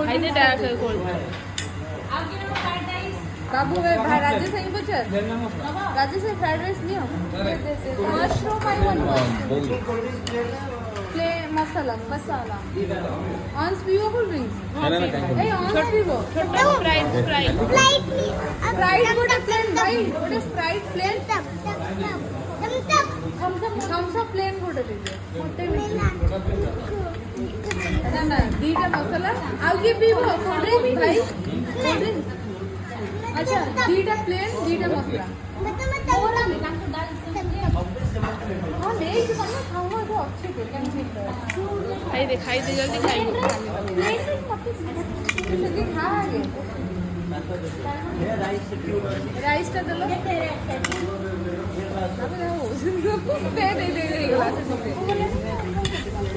খাইতে দেখা করব बाबू भाई राजेश आई बचर राजेश फ्राइड राइस लियो मशरूम आई वांट प्ले मसाला ऑन्स पीवो कोल्ड ड्रिंक्स ए ऑन्स पीवो স্প্রাইট स्प्राइट गोटे प्लेन भाई गोटे Sprite plain Thums Up plain गोटे दीजिए मोटे ना ना दीटा मसाला आउ ये पीवो कोल्ड ड्रिंक्स भाई कोल्ड ड्रिंक्स अच्छा दीटा प्लेन दीटा मसाला हाँ नहीं तो मैं खाऊंगा तो अच्छे के कैंटीन पर খাইতে জলদি খাই जल्दी खा आगे राइस का दलो अबे वो दे ग्लास में